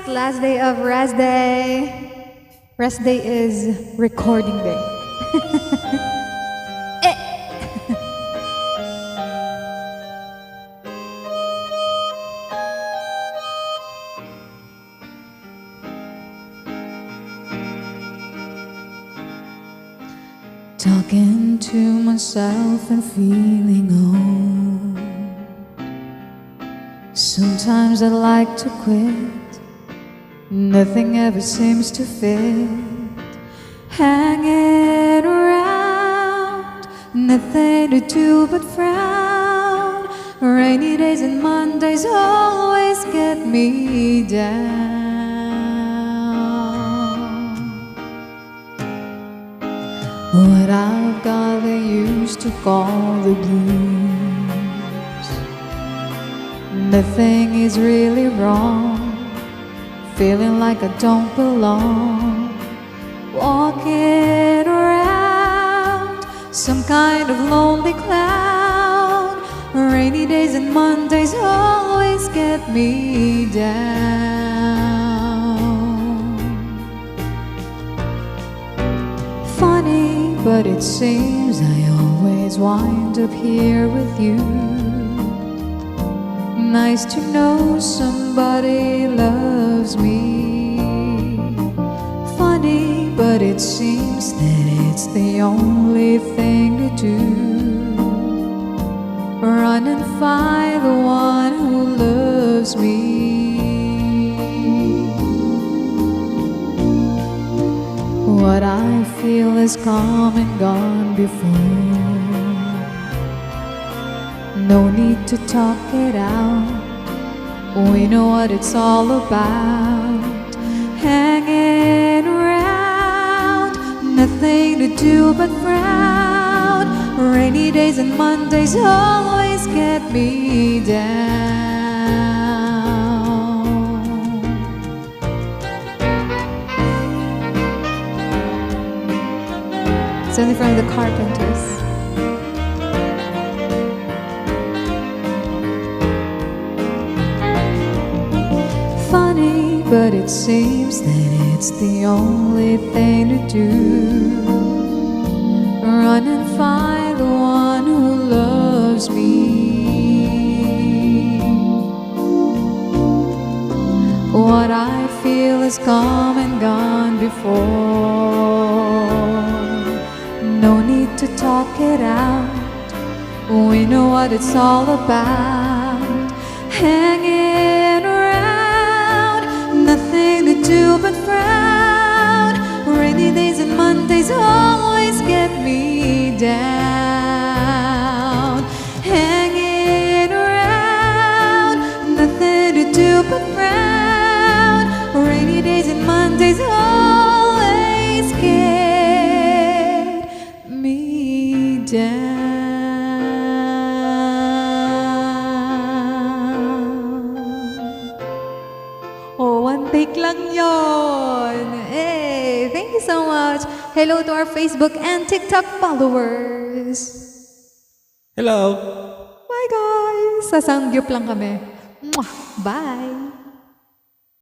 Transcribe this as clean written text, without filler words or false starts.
last day of rest day. Rest day is recording day. Talking to myself and feeling old. Sometimes I'd like to quit. Nothing ever seems to fit. Hanging around, nothing to do but frown. Rainy days and Mondays always get me down. What I've got they used to call the blues. Nothing is really wrong. Feeling like I don't belong. Walking around some kind of lonely cloud. Rainy days and Mondays always get me down. Funny, but it seems I always wind up here with you. Nice to know somebody loves me. Funny, but it seems that it's the only thing to do. Run and find the one who loves me. What I feel has come and gone before. No need to talk it out. We know what it's all about. Hanging around, nothing to do but frown. Rainy days and Mondays always get me down. It's only from the Carpenters. Funny, but it seems that it's the only thing to do. Run and find the one who loves me. What I feel has come and gone before. No need to talk it out. We know what it's all about. Hanging around, nothing to do but frown. Rainy days and Mondays always get me down. Hanging around, nothing to do but frown. Rainy days and Mondays always get me down. Oh, one take lang yon. Hey, thank you so much. Hello to our Facebook and TikTok followers. Hello. Bye guys. Sasangyup lang kami. Mwah! Bye.